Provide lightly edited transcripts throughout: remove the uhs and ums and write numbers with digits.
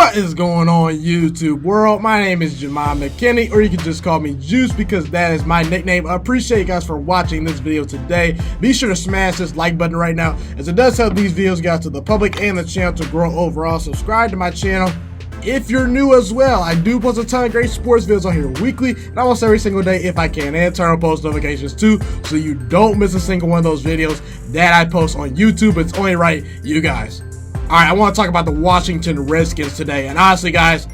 What is going on, YouTube world? My name is Ghiman McKinney, or you can just call me Juice because that is my nickname. I appreciate you guys for watching this video today. Be sure to smash this like button right now, as it does help these videos get out to the public and the channel to grow overall. Subscribe to my channel if you're new as well. I do post a ton of great sports videos on here weekly, and almost every single day if I can, and turn on post notifications too, so you don't miss a single one of those videos that I post on YouTube. It's only right, you guys. Alright, I want to talk about the Washington Redskins today, and honestly guys,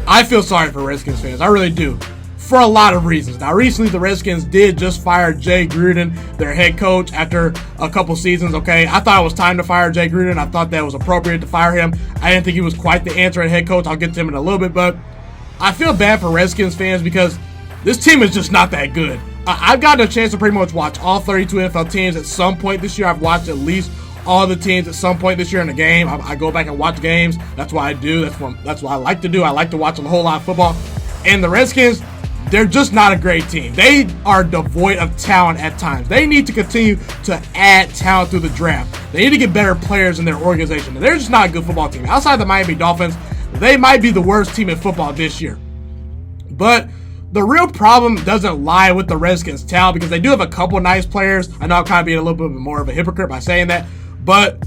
I feel sorry for Redskins fans, I really do, for a lot of reasons. Now recently the Redskins did just fire Jay Gruden, their head coach, after a couple seasons, okay? I thought it was time to fire Jay Gruden. I thought that was appropriate to fire him. I didn't think he was quite the answer at head coach. I'll get to him in a little bit, but I feel bad for Redskins fans because this team is just not that good. I've gotten a chance to pretty much watch all 32 NFL teams at some point this year. I've watched at least all the teams at some point this year in the game. I go back and watch games. That's what I do. That's what I like to do. I like to watch a whole lot of football. And the Redskins, they're just not a great team. They are devoid of talent at times. They need to continue to add talent through the draft. They need to get better players in their organization. They're just not a good football team. Outside the Miami Dolphins, they might be the worst team in football this year. But the real problem doesn't lie with the Redskins' talent, because they do have a couple nice players. I know I'm kind of being a little bit more of a hypocrite by saying that. But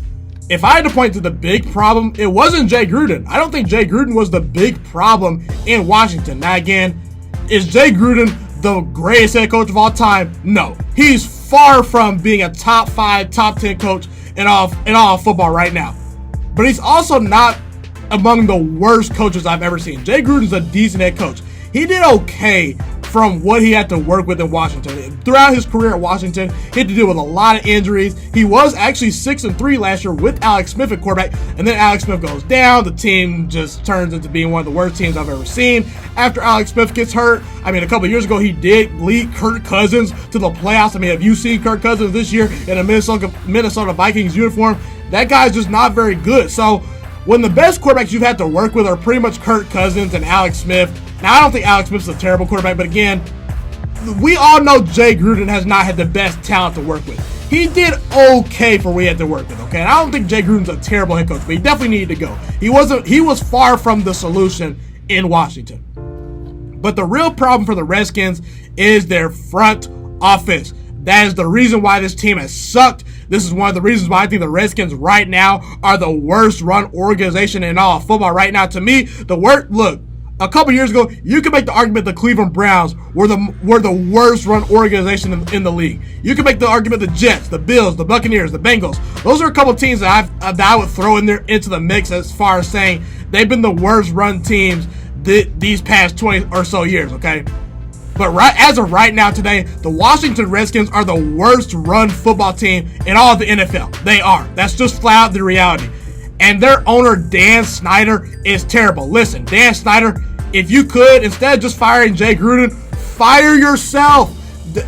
if I had to point to the big problem, it wasn't Jay Gruden. I don't think Jay Gruden was the big problem in Washington. Now again, is Jay Gruden the greatest head coach of all time? No. He's far from being a top 5, top 10 coach in all of football right now. But he's also not among the worst coaches I've ever seen. Jay Gruden's a decent head coach. He did okay from what he had to work with in Washington. Throughout his career at Washington, he had to deal with a lot of injuries. He was actually 6-3 last year with Alex Smith at quarterback, and then Alex Smith goes down. The team just turns into being one of the worst teams I've ever seen. After Alex Smith gets hurt, I mean, a couple of years ago, he did lead Kirk Cousins to the playoffs. I mean, have you seen Kirk Cousins this year in a Minnesota Vikings uniform? That guy's just not very good. So when the best quarterbacks you've had to work with are pretty much Kirk Cousins and Alex Smith. Now, I don't think Alex Smith's a terrible quarterback, but again, we all know Jay Gruden has not had the best talent to work with. He did okay for what he had to work with, okay? And I don't think Jay Gruden's a terrible head coach, but he definitely needed to go. He was far from the solution in Washington. But the real problem for the Redskins is their front office. That is the reason why this team has sucked. This is one of the reasons why I think the Redskins right now are the worst run organization in all of football right now. To me, look, a couple years ago, you could make the argument the Cleveland Browns were the worst run organization in the league. You could make the argument the Jets, the Bills, the Buccaneers, the Bengals. Those are a couple teams that I would throw into the mix as far as saying they've been the worst run teams these past 20 or so years, okay? But as of right now today, the Washington Redskins are the worst run football team in all of the NFL. They are. That's just flat out the reality. And their owner, Dan Snyder, is terrible. Listen, Dan Snyder, if you could, instead of just firing Jay Gruden, fire yourself.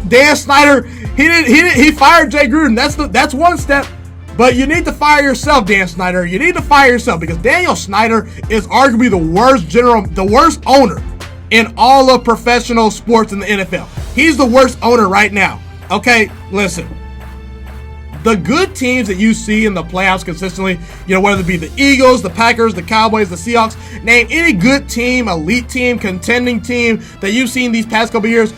Dan Snyder, he fired Jay Gruden. That's one step. But you need to fire yourself, Dan Snyder. You need to fire yourself, because Daniel Snyder is arguably the worst owner in all of professional sports in the NFL. He's the worst owner right now. Okay, listen. The good teams that you see in the playoffs consistently, whether it be the Eagles, the Packers, the Cowboys, the Seahawks, name any good team, elite team, contending team that you've seen these past couple years,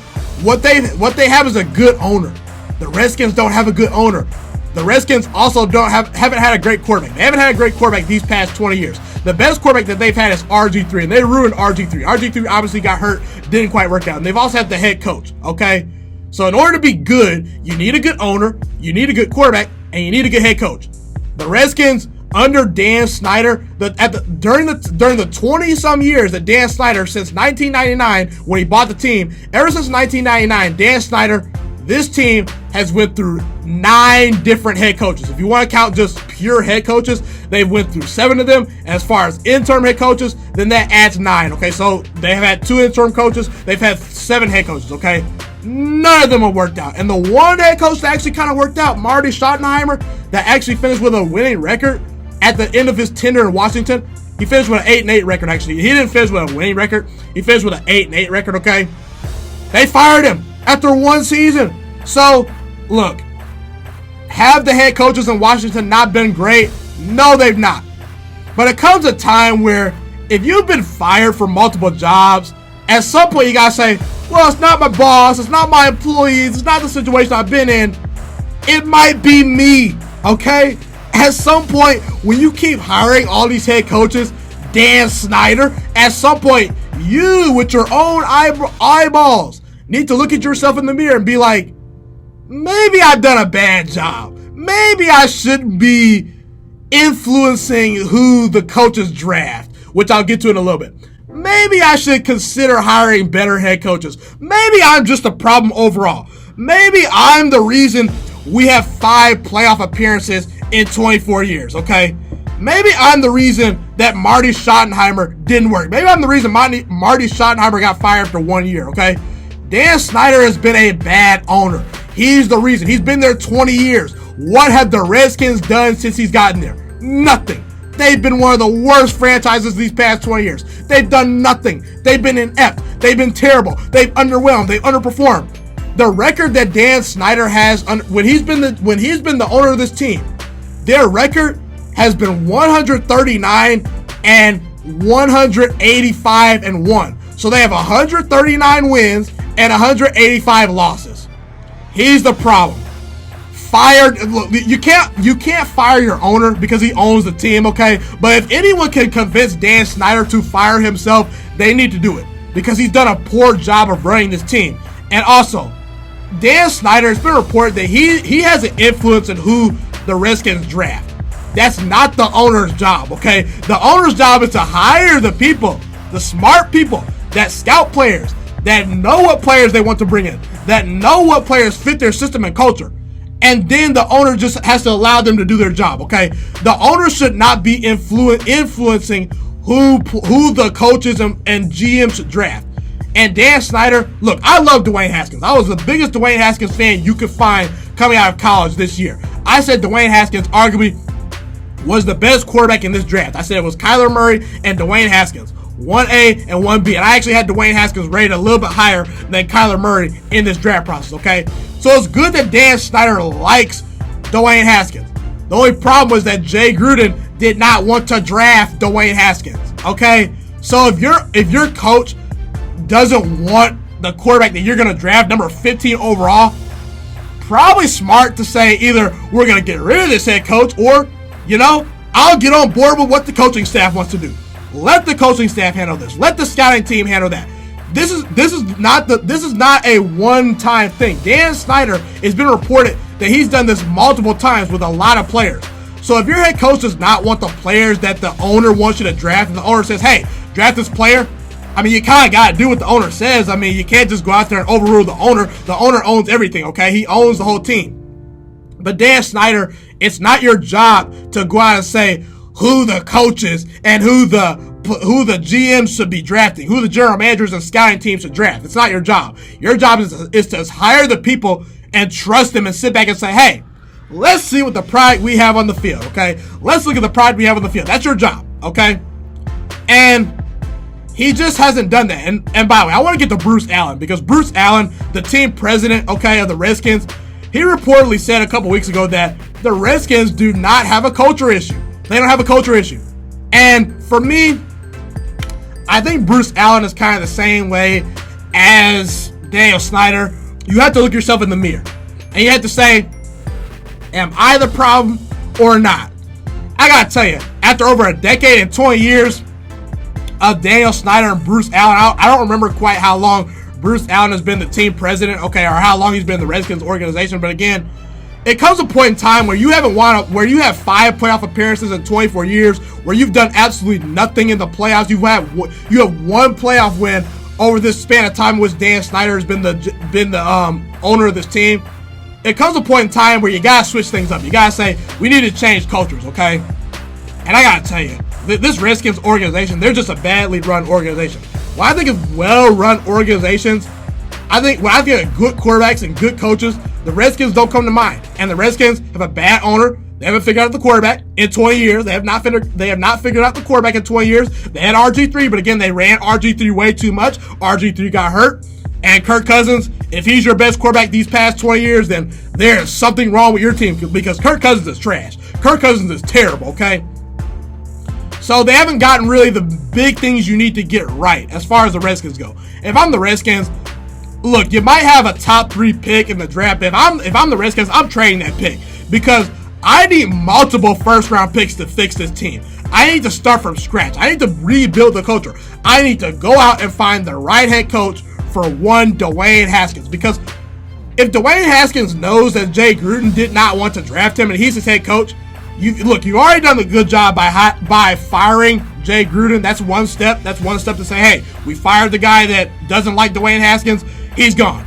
what they have is a good owner. The Redskins don't have a good owner. The Redskins also haven't had a great quarterback. They haven't had a great quarterback these past 20 years. The best quarterback that they've had is RG3, and they ruined RG3. RG3 obviously got hurt, didn't quite work out. And they've also had the head coach, okay? So in order to be good, you need a good owner, you need a good quarterback, and you need a good head coach. The Redskins under Dan Snyder, during the 20-some years that Dan Snyder, since 1999 when he bought the team, ever since 1999, Dan Snyder, this team has went through 9 different head coaches. If you want to count just pure head coaches, they've went through 7 of them. And as far as interim head coaches, then that adds 9. Okay, so they have had 2 interim coaches. They've had 7 head coaches. Okay. None of them have worked out. And the one head coach that actually kind of worked out, Marty Schottenheimer, that actually finished with a winning record at the end of his tenure in Washington, he finished with an 8-8 record, actually. He didn't finish with a winning record. He finished with an 8-8 record, okay? They fired him after 1 season. So, look, have the head coaches in Washington not been great? No, they've not. But it comes a time where if you've been fired from multiple jobs, at some point you gotta say, well, it's not my boss, it's not my employees, it's not the situation I've been in. It might be me, okay? At some point, when you keep hiring all these head coaches, Dan Snyder, at some point, you, with your own eyeballs, need to look at yourself in the mirror and be like, maybe I've done a bad job. Maybe I shouldn't be influencing who the coaches draft, which I'll get to in a little bit. Maybe I should consider hiring better head coaches. Maybe I'm just a problem overall. Maybe I'm the reason we have 5 playoff appearances in 24 years, okay? Maybe I'm the reason that Marty Schottenheimer didn't work. Maybe I'm the reason Marty Schottenheimer got fired after 1 year, okay? Dan Snyder has been a bad owner. He's the reason. He's been there 20 years. What have the Redskins done since he's gotten there? Nothing. They've been one of the worst franchises these past 20 years. They've done nothing. They've been inept. They've been terrible. They've underwhelmed. They've underperformed. The record that Dan Snyder has when he's been the owner of this team, their record has been 139 and 185 and 1. So they have 139 wins and 185 losses. He's the problem. Fired. Look, you can't fire your owner because he owns the team, okay? But if anyone can convince Dan Snyder to fire himself, they need to do it because he's done a poor job of running this team. And also, Dan Snyder, has been reported that he has an influence in who the Redskins draft. That's not the owner's job, okay? The owner's job is to hire the people, the smart people that scout players, that know what players they want to bring in, that know what players fit their system and culture. And then the owner just has to allow them to do their job, okay? The owner should not be influencing who the coaches and GMs should draft. And Dan Snyder, look, I love Dwayne Haskins. I was the biggest Dwayne Haskins fan you could find coming out of college this year. I said Dwayne Haskins arguably was the best quarterback in this draft. I said it was Kyler Murray and Dwayne Haskins, 1A and 1B. And I actually had Dwayne Haskins rated a little bit higher than Kyler Murray in this draft process, okay? So it's good that Dan Snyder likes Dwayne Haskins. The only problem was that Jay Gruden did not want to draft Dwayne Haskins, okay? So if your coach doesn't want the quarterback that you're going to draft, number 15 overall, probably smart to say either we're going to get rid of this head coach or, I'll get on board with what the coaching staff wants to do. Let the coaching staff handle this. Let the scouting team handle that. This is not a one-time thing. Dan Snyder, has been reported that he's done this multiple times with a lot of players. So if your head coach does not want the players that the owner wants you to draft, and the owner says, hey, draft this player, I mean, you kind of got to do what the owner says. I mean, you can't just go out there and overrule the owner. The owner owns everything, okay? He owns the whole team. But Dan Snyder, it's not your job to go out and say who the coaches and who the GMs should be drafting, who the general managers and scouting teams should draft. It's not your job. Your job is to hire the people and trust them and sit back and say, hey, let's see what the product we have on the field, okay? Let's look at the product we have on the field. That's your job, okay? And he just hasn't done that. And by the way, I want to get to Bruce Allen because Bruce Allen, the team president, okay, of the Redskins, he reportedly said a couple weeks ago that the Redskins do not have a culture issue. They don't have a culture issue. And for me, I think Bruce Allen is kind of the same way as Daniel Snyder. You have to look yourself in the mirror. And you have to say, am I the problem or not? I got to tell you, after over a decade and 20 years of Daniel Snyder and Bruce Allen, I don't remember quite how long Bruce Allen has been the team president, okay, or how long he's been in the Redskins organization. But again, it comes a point in time where you where you have 5 playoff appearances in 24 years, where you've done absolutely nothing in the playoffs. You have 1 playoff win over this span of time in which Dan Snyder has been the owner of this team. It comes a point in time where you gotta switch things up. You gotta say we need to change cultures, okay? And I gotta tell you, this Redskins organization, they're just a badly run organization. When I think of well-run organizations, when I think of good quarterbacks and good coaches, the Redskins don't come to mind. And the Redskins have a bad owner. They haven't figured out the quarterback in 20 years. They have not figured out the quarterback in 20 years. They had RG3, but again, they ran RG3 way too much. RG3 got hurt. And Kirk Cousins, if he's your best quarterback these past 20 years, then there's something wrong with your team because Kirk Cousins is trash. Kirk Cousins is terrible, okay? So they haven't gotten really the big things you need to get right as far as the Redskins go. If I'm the Redskins, look, you might have a top 3 pick in the draft. If I'm the Redskins, I'm trading that pick because I need multiple first-round picks to fix this team. I need to start from scratch. I need to rebuild the culture. I need to go out and find the right head coach for one Dwayne Haskins. Because if Dwayne Haskins knows that Jay Gruden did not want to draft him and he's his head coach, you've already done a good job by firing Jay Gruden. That's one step. That's one step to say, hey, we fired the guy that doesn't like Dwayne Haskins. He's gone.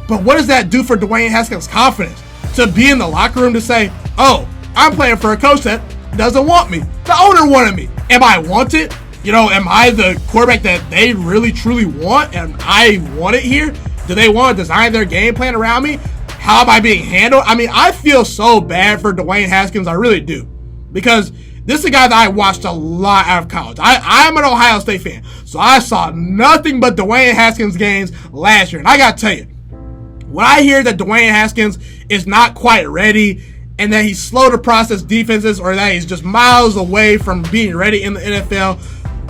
But what does that do for Dwayne Haskins' confidence? To be in the locker room to say, oh, I'm playing for a coach that doesn't want me. The owner wanted me. Am I wanted? Am I the quarterback that they really truly want and I want it here? Do they want to design their game plan around me? How am I being handled? I mean, I feel so bad for Dwayne Haskins. I really do. Because this is a guy that I watched a lot out of college. I'm an Ohio State fan. So I saw nothing but Dwayne Haskins games last year. And I got to tell you, when I hear that Dwayne Haskins is not quite ready and that he's slow to process defenses or that he's just miles away from being ready in the NFL,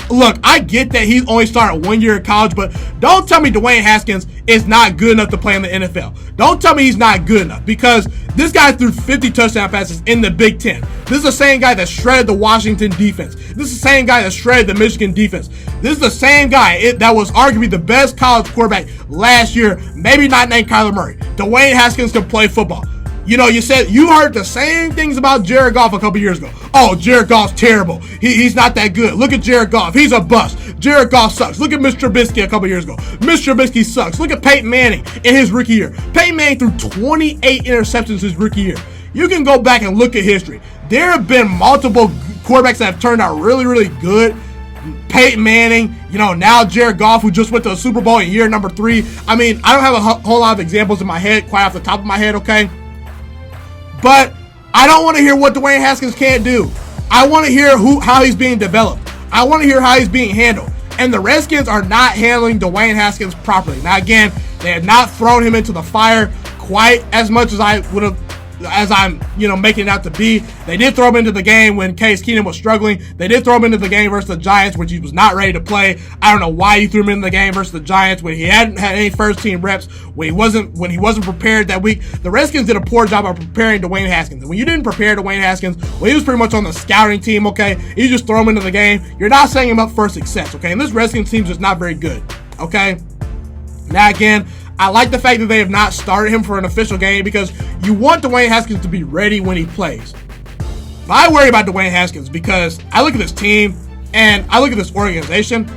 look, I get that he's only started 1 year of college, but don't tell me Dwayne Haskins is not good enough to play in the NFL. Don't tell me he's not good enough because this guy threw 50 touchdown passes in the Big Ten. This is the same guy that shredded the Washington defense. This is the same guy that shredded the Michigan defense. This is the same guy that was arguably the best college quarterback last year, maybe not named Kyler Murray. Dwayne Haskins can play football. You heard the same things about Jared Goff a couple years ago. Oh, Jared Goff's terrible. He's not that good. Look at Jared Goff. He's a bust. Jared Goff sucks. Look at Mr. Trubisky a couple years ago. Mr. Trubisky sucks. Look at Peyton Manning in his rookie year. Peyton Manning threw 28 interceptions his rookie year. You can go back and look at history. There have been multiple quarterbacks that have turned out really, really good. Peyton Manning, now Jared Goff, who just went to the Super Bowl in year number 3. I mean, I don't have a whole lot of examples in my head, quite off the top of my head, okay? But I don't want to hear what Dwayne Haskins can't do. I want to hear how he's being developed. I want to hear how he's being handled. And the Redskins are not handling Dwayne Haskins properly. Now, again, they have not thrown him into the fire quite as much as I'm making it out to be. They did throw him into the game when Case Keenum was struggling. They did throw him into the game versus the Giants, which he was not ready to play. I don't know why you threw him in the game versus the Giants when he hadn't had any first team reps, when he wasn't prepared that week. The Redskins did a poor job of preparing Dwayne Haskins. And when you didn't prepare Dwayne Haskins, when he was pretty much on the scouting team, okay, you just throw him into the game, you're not setting him up for success, okay? And this Redskins team is just not very good, okay? Now, again, I like the fact that they have not started him for an official game because you want Dwayne Haskins to be ready when he plays. But I worry about Dwayne Haskins because I look at this team and I look at this organization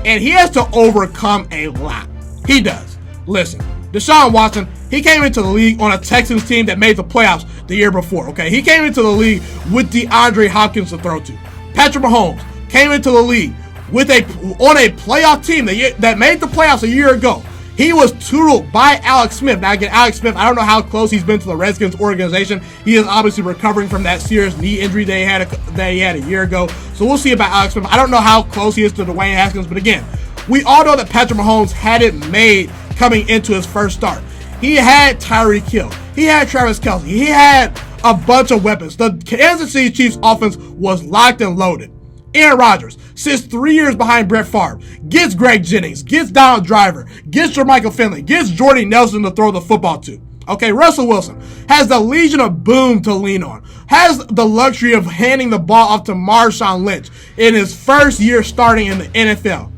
and he has to overcome a lot. He does. Listen, Deshaun Watson, he came into the league on a Texans team that made the playoffs the year before, okay? He came into the league with DeAndre Hopkins to throw to. Patrick Mahomes came into the league on a playoff team that made the playoffs a year ago. He was tutored by Alex Smith. Now, again, Alex Smith, I don't know how close he's been to the Redskins organization. He is obviously recovering from that serious knee injury that he had a year ago. So we'll see about Alex Smith. I don't know how close he is to Dwayne Haskins. But again, we all know that Patrick Mahomes had it made coming into his first start. He had Tyreek Hill. He had Travis Kelce. He had a bunch of weapons. The Kansas City Chiefs offense was locked and loaded. Aaron Rodgers sits 3 years behind Brett Favre, gets Greg Jennings, gets Donald Driver, gets Jermichael Finley, gets Jordy Nelson to throw the football to. Okay, Russell Wilson has the Legion of Boom to lean on, has the luxury of handing the ball off to Marshawn Lynch in his first year starting in the NFL.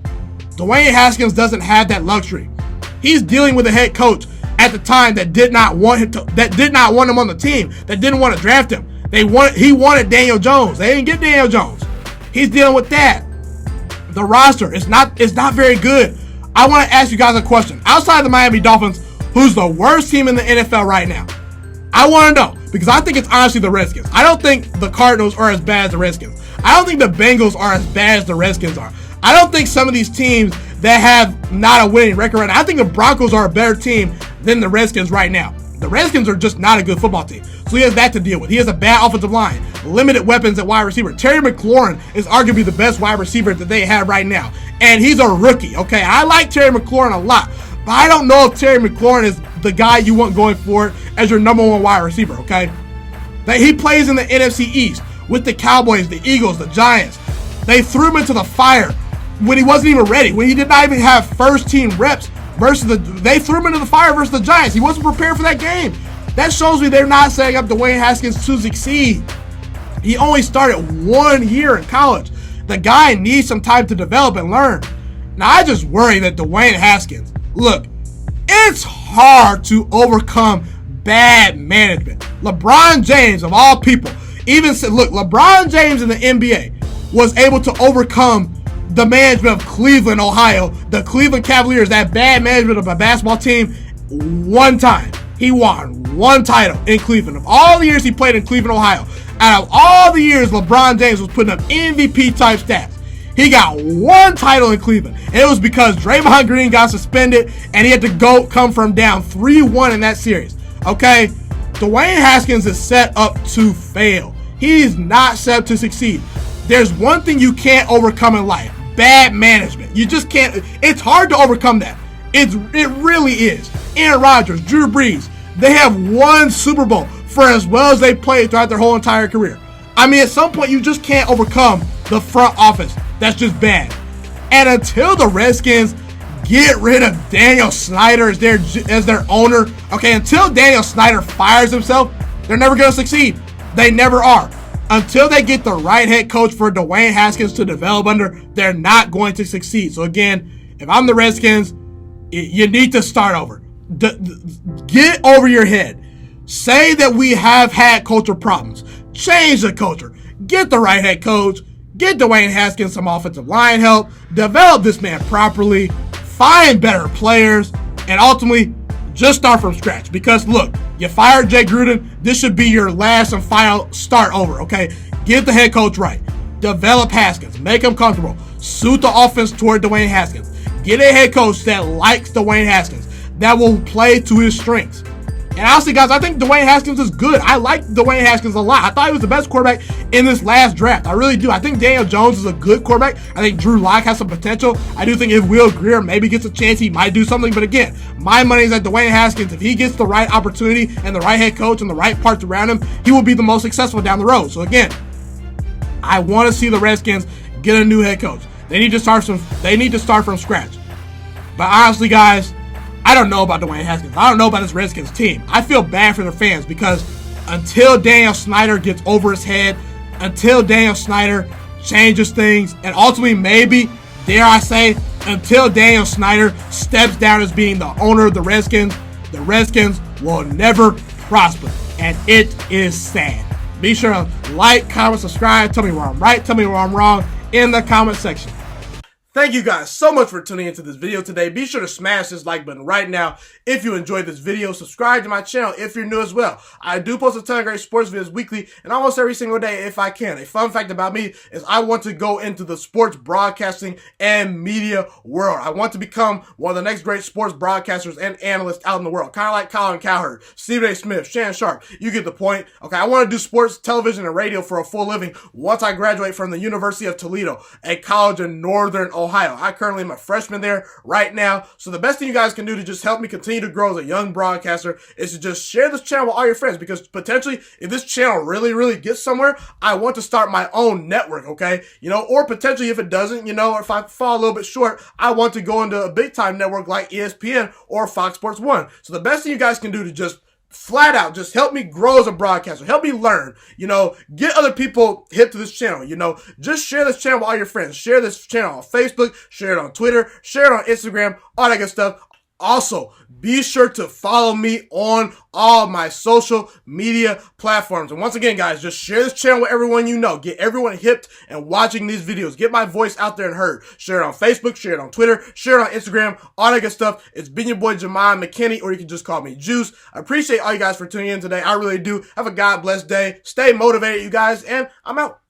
Dwayne Haskins doesn't have that luxury. He's dealing with a head coach at the time that did not want him on the team, that didn't want to draft him. He wanted Daniel Jones. They didn't get Daniel Jones. He's dealing with that. The roster is not very good. I want to ask you guys a question. Outside of the Miami Dolphins, who's the worst team in the NFL right now? I want to know because I think it's honestly the Redskins. I don't think the Cardinals are as bad as the Redskins. I don't think the Bengals are as bad as the Redskins are. I don't think some of these teams that have not a winning record right now, I think the Broncos are a better team than the Redskins right now. The Redskins are just not a good football team. So he has that to deal with. He has a bad offensive line, limited weapons at wide receiver. Terry McLaurin is arguably the best wide receiver that they have right now. And he's a rookie, okay? I like Terry McLaurin a lot, but I don't know if Terry McLaurin is the guy you want going forward as your number one wide receiver, okay? That he plays in the NFC East with the Cowboys, the Eagles, the Giants. They threw him into the fire when he wasn't even ready, when he did not even have first team reps they threw him into the fire versus the Giants. He wasn't prepared for that game. That shows me they're not setting up Dwayne Haskins to succeed. He only started 1 year in college. The guy needs some time to develop and learn. Now, I just worry that Dwayne Haskins, look, it's hard to overcome bad management. LeBron James, of all people, even said, look, LeBron James in the NBA was able to overcome the management of Cleveland, Ohio, the Cleveland Cavaliers, that bad management of a basketball team, one time. He won one title in Cleveland. Of all the years he played in Cleveland, Ohio, out of all the years LeBron James was putting up MVP type stats, he got one title in Cleveland. And it was because Draymond Green got suspended and he had to come from down 3-1 in that series. Okay? Dwayne Haskins is set up to fail. He is not set up to succeed. There's one thing you can't overcome in life: bad management. You just can't. It's hard to overcome that. It really is. Aaron Rodgers, Drew Brees, they have won Super Bowl for as well as they played throughout their whole entire career. I mean, at some point, you just can't overcome the front office. That's just bad. And until the Redskins get rid of Daniel Snyder as their owner, okay, until Daniel Snyder fires himself, they're never going to succeed. They never are. Until they get the right head coach for Dwayne Haskins to develop under, they're not going to succeed. So again, if I'm the Redskins, you need to start over. Get over your head. Say that we have had culture problems. Change the culture. Get the right head coach. Get Dwayne Haskins some offensive line help. Develop this man properly. Find better players. And ultimately, just start from scratch. Because look, you fired Jay Gruden. This should be your last and final start over, okay? Get the head coach right. Develop Haskins. Make him comfortable. Suit the offense toward Dwayne Haskins. Get a head coach that likes Dwayne Haskins, that will play to his strengths. And honestly, guys, I think Dwayne Haskins is good. I like Dwayne Haskins a lot. I thought he was the best quarterback in this last draft. I really do. I think Daniel Jones is a good quarterback. I think Drew Lock has some potential. I do think if Will Grier maybe gets a chance, he might do something. But again, my money is at Dwayne Haskins. If he gets the right opportunity and the right head coach and the right parts around him, he will be the most successful down the road. So again, I want to see the Redskins get a new head coach. They need to start from scratch. But honestly, guys, I don't know about Dwayne Haskins. I don't know about this Redskins team. I feel bad for their fans because until Daniel Snyder gets over his head, until Daniel Snyder changes things, and ultimately maybe, dare I say, until Daniel Snyder steps down as being the owner of the Redskins will never prosper. And it is sad. Be sure to like, comment, subscribe. Tell me where I'm right. Tell me where I'm wrong in the comment section. Thank you guys so much for tuning into this video today. Be sure to smash this like button right now if you enjoyed this video. Subscribe to my channel if you're new as well. I do post a ton of great sports videos weekly and almost every single day if I can. A fun fact about me is I want to go into the sports broadcasting and media world. I want to become one of the next great sports broadcasters and analysts out in the world. Kind of like Colin Cowherd, Stephen A. Smith, Shannon Sharp. You get the point. Okay, I want to do sports, television, and radio for a full living once I graduate from the University of Toledo, a college in northern Ohio. I currently am a freshman there right now. So the best thing you guys can do to just help me continue to grow as a young broadcaster is to just share this channel with all your friends, because potentially if this channel really gets somewhere, I want to start my own network, okay? Or potentially if it doesn't, or if I fall a little bit short, I want to go into a big time network like ESPN or Fox Sports 1. So the best thing you guys can do to just flat out just help me grow as a broadcaster, help me learn, get other people hip to this channel, just share this channel with all your friends, share this channel on Facebook, share it on Twitter, share it on Instagram, all that good stuff. Also, be sure to follow me on all my social media platforms. And once again, guys, just share this channel with everyone you know. Get everyone hipped and watching these videos. Get my voice out there and heard. Share it on Facebook, share it on Twitter, share it on Instagram, all that good stuff. It's been your boy, Ghiman Mckinney, or you can just call me Juice. I appreciate all you guys for tuning in today. I really do. Have a God bless day. Stay motivated, you guys, and I'm out.